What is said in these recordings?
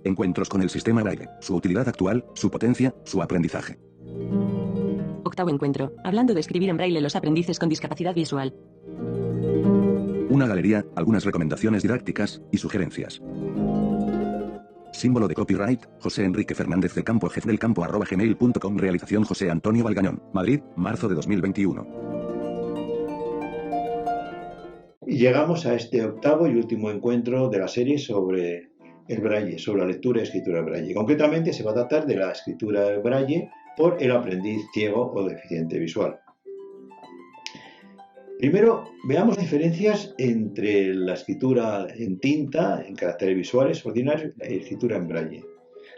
Encuentros con el sistema Braille, su utilidad actual, su potencia, su aprendizaje. Octavo encuentro, hablando de escribir en braille los aprendices con discapacidad visual. Una galería, algunas recomendaciones didácticas y sugerencias. Símbolo de copyright, José Enrique Fernández del Campo, @gmail.com. Realización José Antonio Valgañón, Madrid, marzo de 2021. Y llegamos a este octavo y último encuentro de la serie sobre el braille, sobre la lectura y escritura de braille. Concretamente se va a tratar de la escritura de braille por el aprendiz ciego o deficiente visual. Primero, veamos diferencias entre la escritura en tinta, en caracteres visuales ordinarios, y la escritura en braille.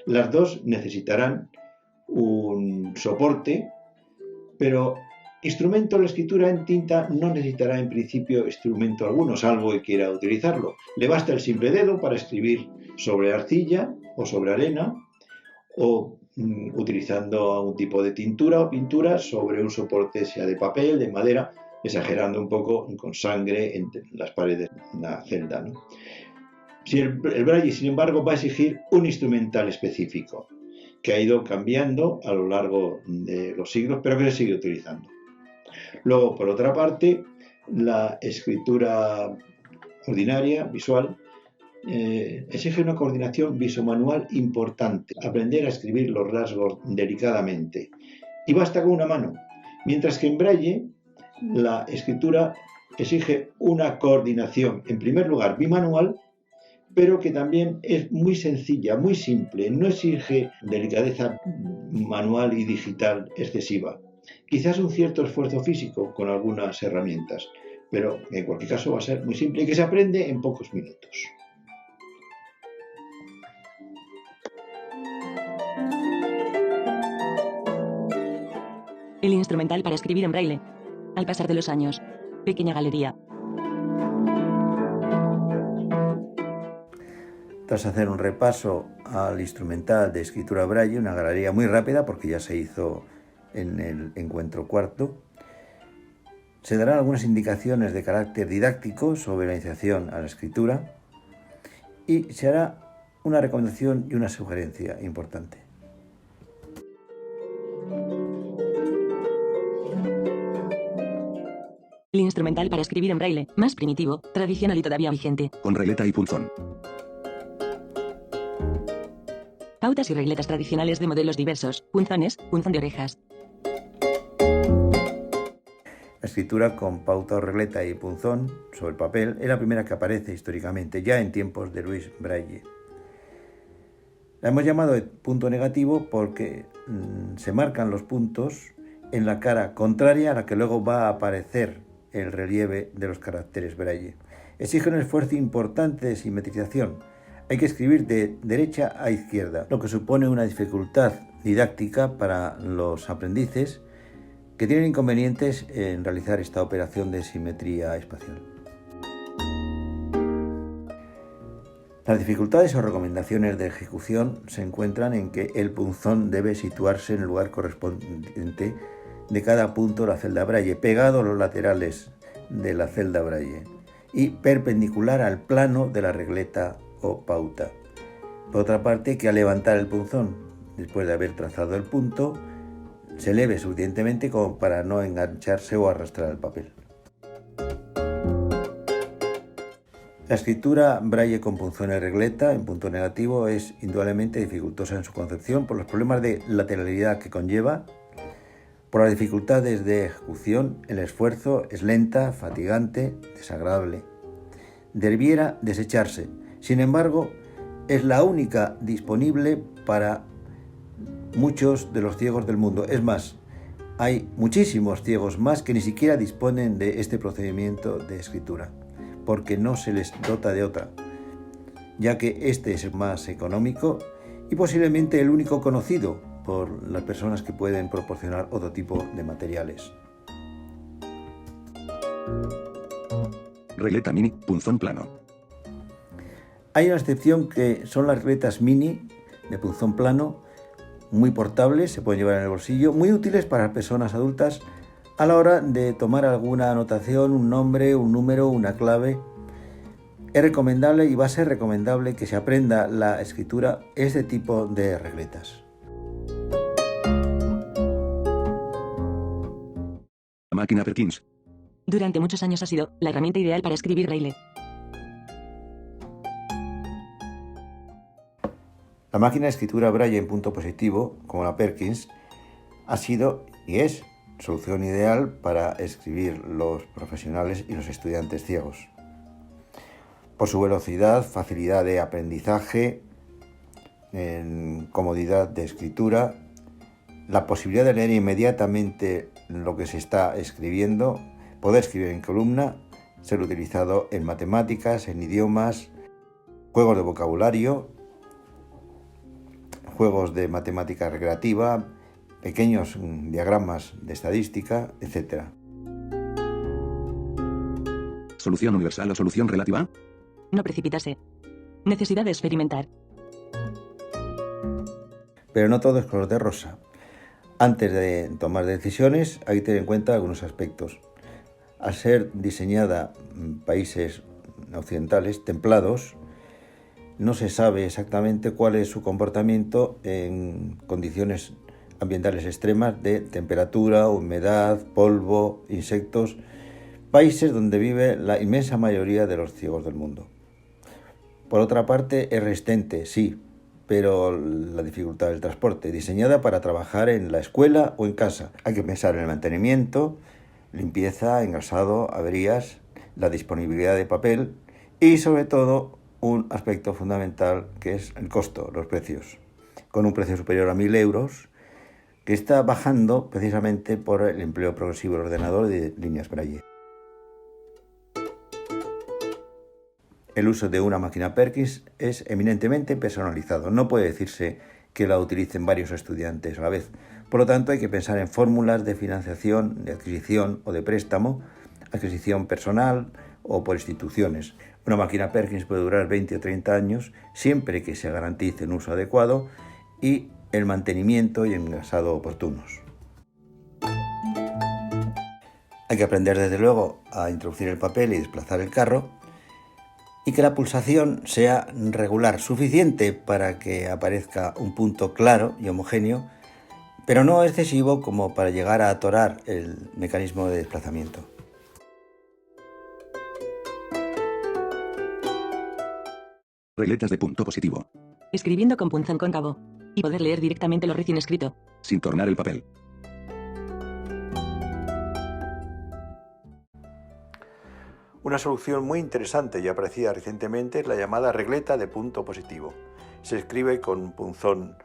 Las dos necesitarán un soporte, pero instrumento, la escritura en tinta no necesitará en principio instrumento alguno, salvo que quiera utilizarlo. Le basta el simple dedo para escribir sobre arcilla o sobre arena, o utilizando un tipo de tintura o pintura sobre un soporte, sea de papel, de madera, exagerando un poco, con sangre en las paredes de una celda, ¿no? Si el braille, sin embargo, va a exigir un instrumental específico, que ha ido cambiando a lo largo de los siglos, pero que se sigue utilizando. Luego, por otra parte, la escritura ordinaria, visual, exige una coordinación visomanual importante, aprender a escribir los rasgos delicadamente, y basta con una mano, mientras que en braille la escritura exige una coordinación, en primer lugar bimanual, pero que también es muy sencilla, muy simple, no exige delicadeza manual y digital excesiva. Quizás un cierto esfuerzo físico con algunas herramientas, pero en cualquier caso va a ser muy simple y que se aprende en pocos minutos. El instrumental para escribir en braille. Al pasar de los años. Pequeña galería. Tras hacer un repaso al instrumental de escritura braille, una galería muy rápida porque ya se hizo en el encuentro cuarto, se darán algunas indicaciones de carácter didáctico sobre la iniciación a la escritura y se hará una recomendación y una sugerencia importante. El instrumental para escribir en braille, más primitivo, tradicional y todavía vigente. Con regleta y punzón. Pautas y regletas tradicionales de modelos diversos. Punzones, punzón de orejas. La escritura con pauta o regleta y punzón sobre el papel es la primera que aparece históricamente, ya en tiempos de Louis Braille. La hemos llamado de punto negativo porque se marcan los puntos en la cara contraria a la que luego va a aparecer el relieve de los caracteres braille. Exige un esfuerzo importante de simetrización. Hay que escribir de derecha a izquierda, lo que supone una dificultad didáctica para los aprendices que tienen inconvenientes en realizar esta operación de simetría espacial. Las dificultades o recomendaciones de ejecución se encuentran en que el punzón debe situarse en el lugar correspondiente de cada punto de la celda braille, pegado a los laterales de la celda braille y perpendicular al plano de la regleta o pauta. Por otra parte, que al levantar el punzón, después de haber trazado el punto, se eleve suficientemente como para no engancharse o arrastrar el papel. La escritura braille con punzón y regleta en punto negativo es indudablemente dificultosa en su concepción por los problemas de lateralidad que conlleva. Por las dificultades de ejecución, el esfuerzo es lenta, fatigante, desagradable. Debiera desecharse. Sin embargo, es la única disponible para muchos de los ciegos del mundo. Es más, hay muchísimos ciegos más que ni siquiera disponen de este procedimiento de escritura, porque no se les dota de otra, ya que este es el más económico y posiblemente el único conocido por las personas que pueden proporcionar otro tipo de materiales. Regleta mini, punzón plano. Hay una excepción que son las regletas mini de punzón plano, muy portables, se pueden llevar en el bolsillo, muy útiles para personas adultas a la hora de tomar alguna anotación, un nombre, un número, una clave. Es recomendable y va a ser recomendable que se aprenda la escritura este tipo de regletas. La máquina Perkins. Durante muchos años ha sido la herramienta ideal para escribir braille. La máquina de escritura braille en punto positivo, como la Perkins, ha sido y es solución ideal para escribir los profesionales y los estudiantes ciegos. Por su velocidad, facilidad de aprendizaje, comodidad de escritura, la posibilidad de leer inmediatamente lo que se está escribiendo, poder escribir en columna, ser utilizado en matemáticas, en idiomas, juegos de vocabulario, juegos de matemática recreativa, pequeños diagramas de estadística, etc. ¿Solución universal o solución relativa? No precipitarse. Necesidad de experimentar. Pero no todo es color de rosa. Antes de tomar decisiones hay que tener en cuenta algunos aspectos. Al ser diseñada en países occidentales templados, no se sabe exactamente cuál es su comportamiento en condiciones ambientales extremas de temperatura, humedad, polvo, insectos, países donde vive la inmensa mayoría de los ciegos del mundo. Por otra parte, es resistente, sí, pero la dificultad del transporte, diseñada para trabajar en la escuela o en casa. Hay que pensar en el mantenimiento, limpieza, engrasado, averías, la disponibilidad de papel y sobre todo un aspecto fundamental que es el costo, los precios. Con un precio superior a 1.000 euros, que está bajando precisamente por el empleo progresivo del ordenador de líneas braille. El uso de una máquina Perkins es eminentemente personalizado. No puede decirse que la utilicen varios estudiantes a la vez. Por lo tanto, hay que pensar en fórmulas de financiación, de adquisición o de préstamo, adquisición personal o por instituciones. Una máquina Perkins puede durar 20 o 30 años siempre que se garantice un uso adecuado y el mantenimiento y engrasado oportunos. Hay que aprender desde luego a introducir el papel y desplazar el carro y que la pulsación sea regular, suficiente para que aparezca un punto claro y homogéneo, pero no excesivo como para llegar a atorar el mecanismo de desplazamiento. Regletas de punto positivo. Escribiendo con punzón cóncavo. Y poder leer directamente lo recién escrito. Sin tornar el papel. Una solución muy interesante y aparecida recientemente es la llamada regleta de punto positivo. Se escribe con punzón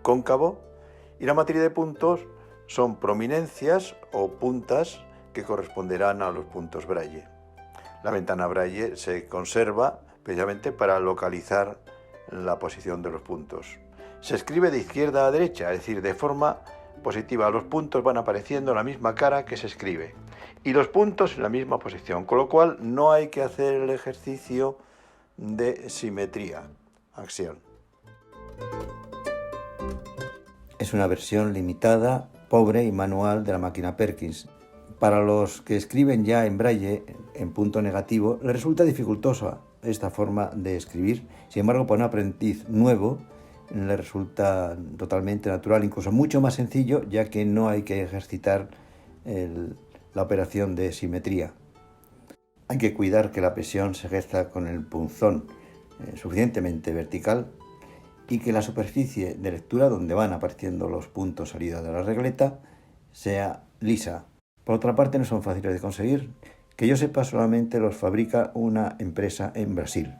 cóncavo y la materia de puntos son prominencias o puntas que corresponderán a los puntos braille. La ventana braille se conserva precisamente para localizar la posición de los puntos. Se escribe de izquierda a derecha, es decir, de forma positiva. Los puntos van apareciendo en la misma cara que se escribe y los puntos en la misma posición, con lo cual no hay que hacer el ejercicio de simetría, axial. Es una versión limitada, pobre y manual de la máquina Perkins. Para los que escriben ya en braille, en punto negativo, les resulta dificultosa esta forma de escribir. Sin embargo, para un aprendiz nuevo, le resulta totalmente natural, incluso mucho más sencillo, ya que no hay que ejercitar la operación de simetría. Hay que cuidar que la presión se ejerza con el punzón suficientemente vertical y que la superficie de lectura donde van apareciendo los puntos salidos de la regleta sea lisa. Por otra parte, no son fáciles de conseguir. Que yo sepa, solamente los fabrica una empresa en Brasil.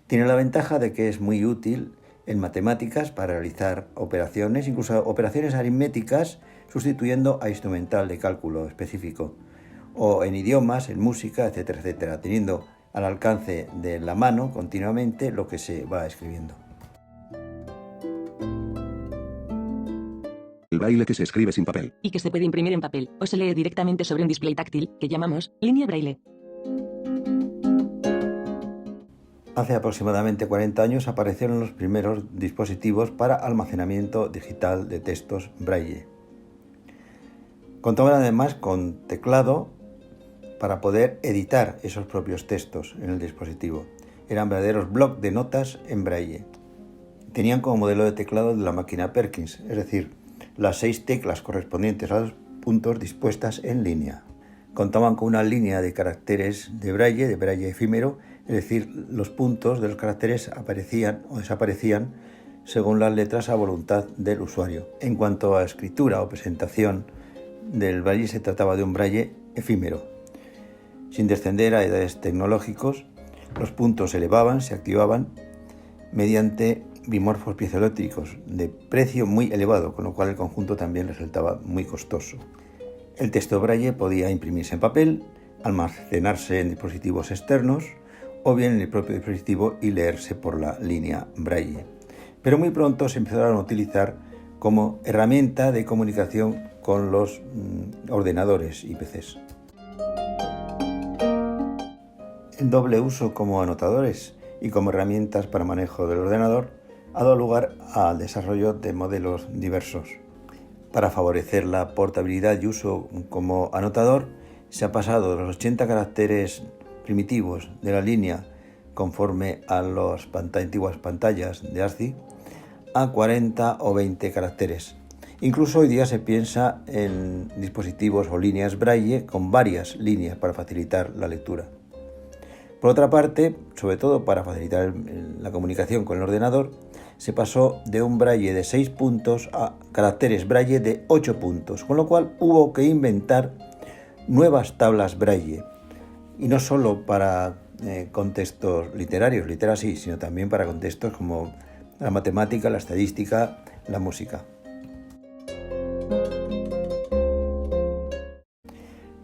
Tiene la ventaja de que es muy útil en matemáticas para realizar operaciones, incluso operaciones aritméticas, sustituyendo a instrumental de cálculo específico, o en idiomas, en música, etcétera, etcétera, teniendo al alcance de la mano continuamente lo que se va escribiendo. El braille que se escribe sin papel. Y que se puede imprimir en papel o se lee directamente sobre un display táctil que llamamos línea braille. Hace aproximadamente 40 años aparecieron los primeros dispositivos para almacenamiento digital de textos braille. Contaban además con teclado para poder editar esos propios textos en el dispositivo. Eran verdaderos blocs de notas en braille. Tenían como modelo de teclado de la máquina Perkins, es decir, las 6 teclas correspondientes a los puntos dispuestas en línea. Contaban con una línea de caracteres de braille efímero, es decir, los puntos de los caracteres aparecían o desaparecían según las letras a voluntad del usuario. En cuanto a escritura o presentación del braille, se trataba de un braille efímero. Sin descender a edades tecnológicos, los puntos se elevaban, se activaban mediante bimorfos piezoeléctricos de precio muy elevado, con lo cual el conjunto también resultaba muy costoso. El texto braille podía imprimirse en papel, almacenarse en dispositivos externos o bien en el propio dispositivo y leerse por la línea braille. Pero muy pronto se empezaron a utilizar como herramienta de comunicación con los ordenadores y PCs. El doble uso como anotadores y como herramientas para manejo del ordenador ha dado lugar al desarrollo de modelos diversos. Para favorecer la portabilidad y uso como anotador, se ha pasado de los 80 caracteres primitivos de la línea conforme a las antiguas pantallas de ASCII a 40 o 20 caracteres. Incluso hoy día se piensa en dispositivos o líneas braille con varias líneas para facilitar la lectura. Por otra parte, sobre todo para facilitar la comunicación con el ordenador, se pasó de un braille de 6 puntos a caracteres braille de 8 puntos, con lo cual hubo que inventar nuevas tablas braille, y no solo para contextos literarios, literacy, sino también para contextos como la matemática, la estadística, la música.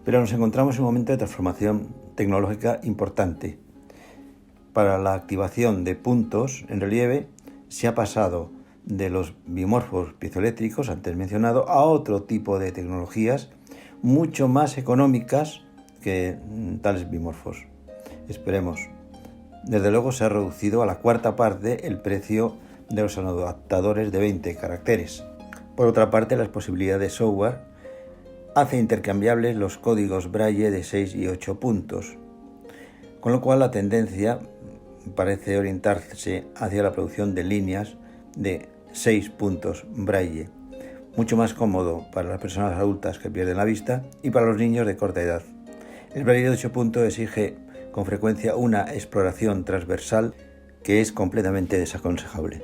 Pero nos encontramos en un momento de transformación tecnológica importante. Para la activación de puntos en relieve se ha pasado de los bimorfos piezoeléctricos antes mencionado a otro tipo de tecnologías mucho más económicas que tales bimorfos. Esperemos. Desde luego se ha reducido a la cuarta parte el precio de los adaptadores de 20 caracteres. Por otra parte, las posibilidades de software hace intercambiables los códigos braille de 6 y 8 puntos, con lo cual la tendencia parece orientarse hacia la producción de líneas de 6 puntos braille, mucho más cómodo para las personas adultas que pierden la vista y para los niños de corta edad. El braille de 8 puntos exige con frecuencia una exploración transversal que es completamente desaconsejable.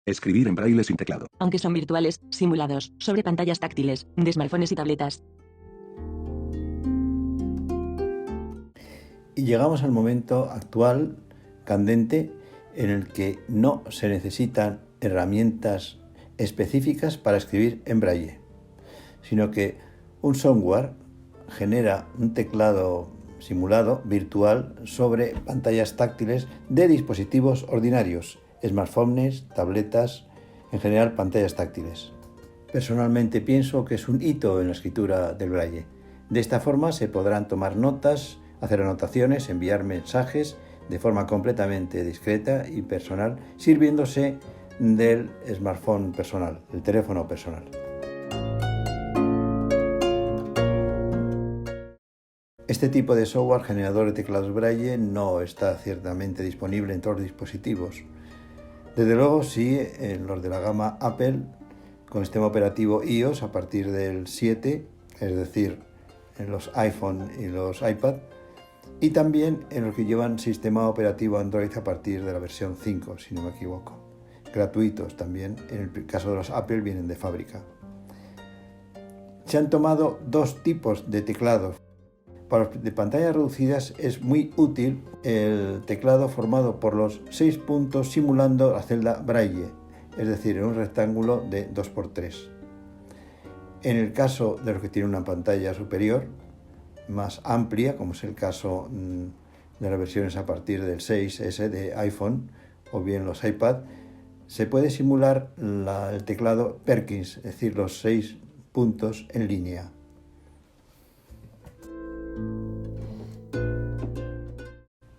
Escribir en braille sin teclado. Aunque son virtuales, simulados, sobre pantallas táctiles, de smartphones y tabletas. Y llegamos al momento actual, candente, en el que no se necesitan herramientas específicas para escribir en braille, sino que un software genera un teclado simulado virtual sobre pantallas táctiles de dispositivos ordinarios, smartphones, tabletas, en general pantallas táctiles. Personalmente pienso que es un hito en la escritura del braille. De esta forma se podrán tomar notas, hacer anotaciones, enviar mensajes de forma completamente discreta y personal, sirviéndose del smartphone personal, del teléfono personal. Este tipo de software generador de teclados braille no está ciertamente disponible en todos los dispositivos. Desde luego sí en los de la gama Apple con sistema operativo iOS a partir del 7, es decir, en los iPhone y los iPad, y también en los que llevan sistema operativo Android a partir de la versión 5, si no me equivoco. Gratuitos también, en el caso de los Apple vienen de fábrica. Se han tomado dos tipos de teclados. Para los de pantallas reducidas es muy útil el teclado formado por los 6 puntos simulando la celda braille, es decir, en un rectángulo de 2x3. En el caso de los que tienen una pantalla superior, más amplia, como es el caso de las versiones a partir del 6S de iPhone o bien los iPad, se puede simular el teclado Perkins, es decir, los 6 puntos en línea.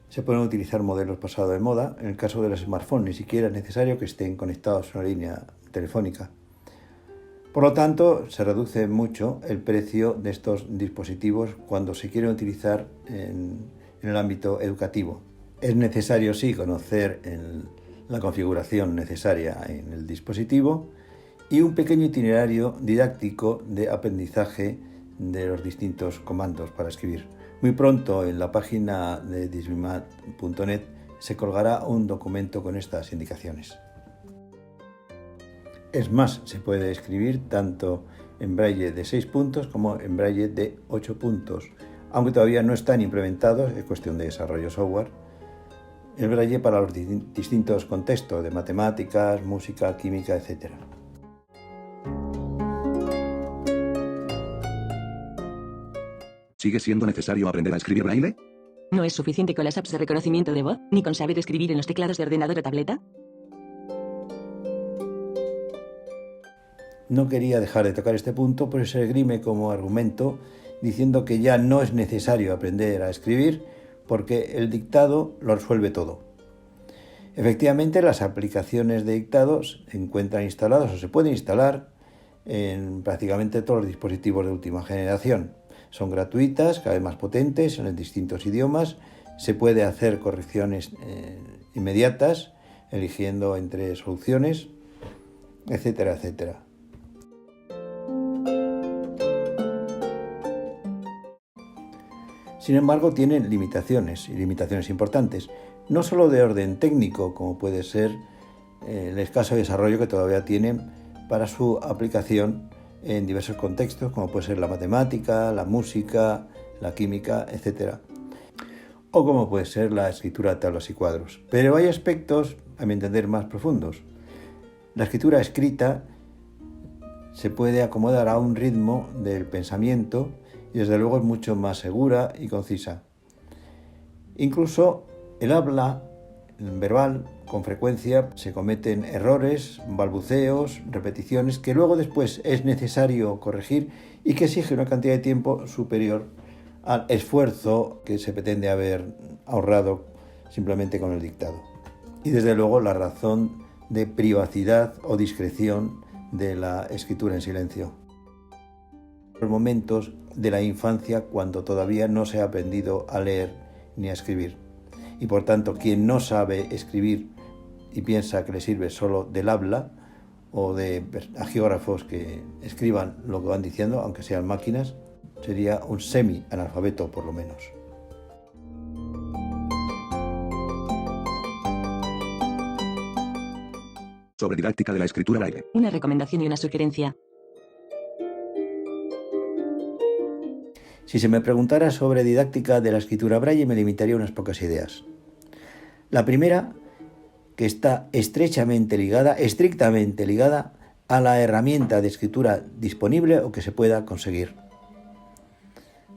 Se pueden utilizar modelos pasados de moda. En el caso de los smartphones ni siquiera es necesario que estén conectados a una línea telefónica. Por lo tanto, se reduce mucho el precio de estos dispositivos cuando se quieren utilizar en el ámbito educativo. Es necesario, sí, conocer la configuración necesaria en el dispositivo y un pequeño itinerario didáctico de aprendizaje de los distintos comandos para escribir. Muy pronto en la página de disbimat.net se colgará un documento con estas indicaciones. Es más, se puede escribir tanto en braille de 6 puntos como en braille de 8 puntos, aunque todavía no están implementados, es cuestión de desarrollo software, el braille para los distintos contextos de matemáticas, música, química, etc. ¿Sigue siendo necesario aprender a escribir braille? ¿No es suficiente con las apps de reconocimiento de voz, ni con saber escribir en los teclados de ordenador o tableta? No quería dejar de tocar este punto, pero se esgrime como argumento diciendo que ya no es necesario aprender a escribir porque el dictado lo resuelve todo. Efectivamente, las aplicaciones de dictados se encuentran instaladas o se pueden instalar en prácticamente todos los dispositivos de última generación. Son gratuitas, cada vez más potentes, en distintos idiomas. Se puede hacer correcciones inmediatas, eligiendo entre soluciones, etcétera, etcétera. Sin embargo, tienen limitaciones, y limitaciones importantes, no solo de orden técnico, como puede ser el escaso desarrollo que todavía tienen para su aplicación en diversos contextos, como puede ser la matemática, la música, la química, etc. O como puede ser la escritura de tablas y cuadros. Pero hay aspectos, a mi entender, más profundos. La escritura escrita se puede acomodar a un ritmo del pensamiento y desde luego es mucho más segura y concisa. Incluso el habla verbal, con frecuencia se cometen errores, balbuceos, repeticiones que luego después es necesario corregir y que exige una cantidad de tiempo superior al esfuerzo que se pretende haber ahorrado simplemente con el dictado. Y desde luego la razón de privacidad o discreción de la escritura en silencio. Los momentos de la infancia cuando todavía no se ha aprendido a leer ni a escribir. Y por tanto, quien no sabe escribir y piensa que le sirve solo del habla o de agiógrafos que escriban lo que van diciendo, aunque sean máquinas, sería un semi-analfabeto por lo menos. Sobre didáctica de la escritura braille. Una recomendación y una sugerencia. Si se me preguntara sobre didáctica de la escritura braille, me limitaría a unas pocas ideas. La primera, que está estrictamente ligada a la herramienta de escritura disponible o que se pueda conseguir.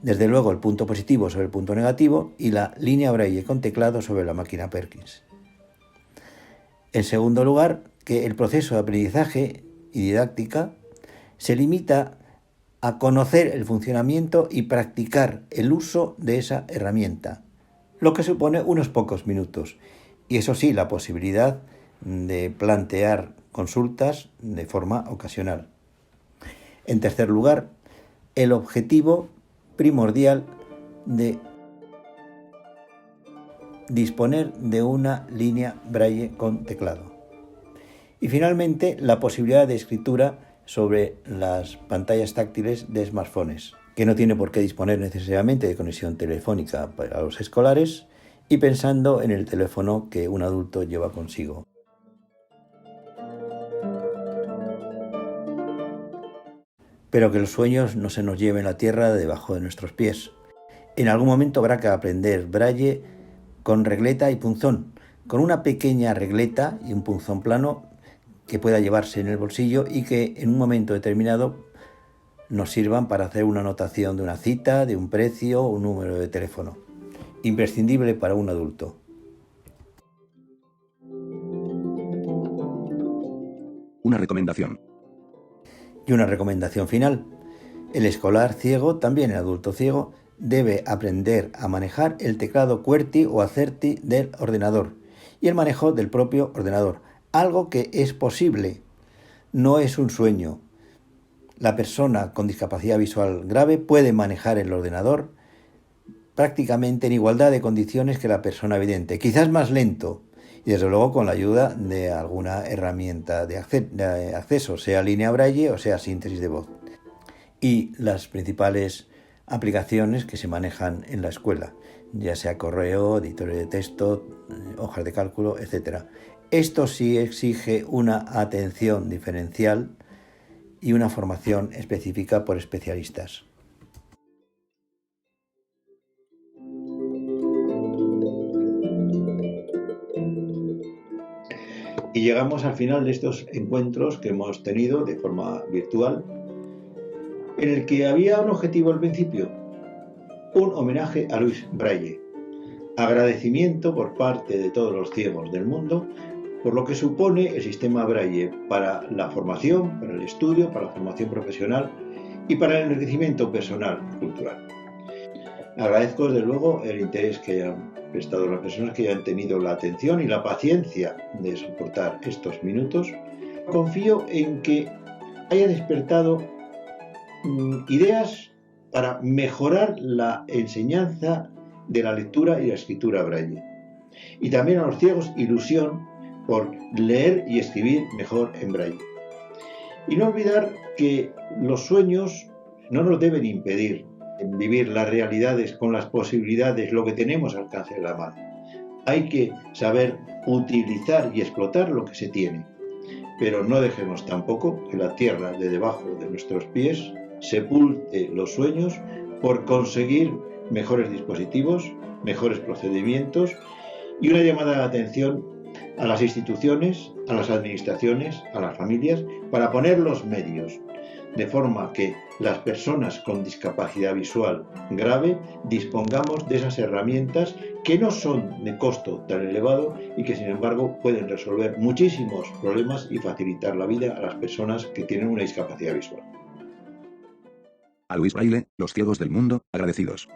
Desde luego el punto positivo sobre el punto negativo y la línea braille con teclado sobre la máquina Perkins. En segundo lugar, que el proceso de aprendizaje y didáctica se limita a conocer el funcionamiento y practicar el uso de esa herramienta, lo que supone unos pocos minutos. Y eso sí, la posibilidad de plantear consultas de forma ocasional. En tercer lugar, el objetivo primordial de disponer de una línea braille con teclado. Y finalmente, la posibilidad de escritura sobre las pantallas táctiles de smartphones, que no tiene por qué disponer necesariamente de conexión telefónica para los escolares y pensando en el teléfono que un adulto lleva consigo. Pero que los sueños no se nos lleven la tierra debajo de nuestros pies. En algún momento habrá que aprender braille con regleta y punzón, con una pequeña regleta y un punzón plano que pueda llevarse en el bolsillo y que en un momento determinado nos sirvan para hacer una anotación de una cita, de un precio o un número de teléfono. Imprescindible para un adulto. Una recomendación. Y una recomendación final. El escolar ciego, también el adulto ciego, debe aprender a manejar el teclado QWERTY o AZERTY del ordenador y el manejo del propio ordenador. Algo que es posible, no es un sueño. La persona con discapacidad visual grave puede manejar el ordenador prácticamente en igualdad de condiciones que la persona vidente, quizás más lento, y desde luego con la ayuda de alguna herramienta de acceso, sea línea Braille o sea síntesis de voz. Y las principales aplicaciones que se manejan en la escuela, ya sea correo, editores de texto, hojas de cálculo, etc. Esto sí exige una atención diferencial y una formación específica por especialistas. Y llegamos al final de estos encuentros que hemos tenido de forma virtual, en el que había un objetivo al principio, un homenaje a Louis Braille, agradecimiento por parte de todos los ciegos del mundo por lo que supone el sistema Braille para la formación, para el estudio, para la formación profesional y para el enriquecimiento personal y cultural. Agradezco desde luego el interés que hayan prestado las personas, que hayan tenido la atención y la paciencia de soportar estos minutos. Confío en que haya despertado ideas para mejorar la enseñanza de la lectura y la escritura Braille. Y también a los ciegos ilusión por leer y escribir mejor en Braille. Y no olvidar que los sueños no nos deben impedir vivir las realidades con las posibilidades, lo que tenemos al alcance de la mano. Hay que saber utilizar y explotar lo que se tiene, pero no dejemos tampoco que la tierra de debajo de nuestros pies sepulte los sueños por conseguir mejores dispositivos, mejores procedimientos y una llamada de atención a las instituciones, a las administraciones, a las familias, para poner los medios, de forma que las personas con discapacidad visual grave dispongamos de esas herramientas que no son de costo tan elevado y que sin embargo pueden resolver muchísimos problemas y facilitar la vida a las personas que tienen una discapacidad visual. A Louis Braille, los ciegos del mundo, agradecidos.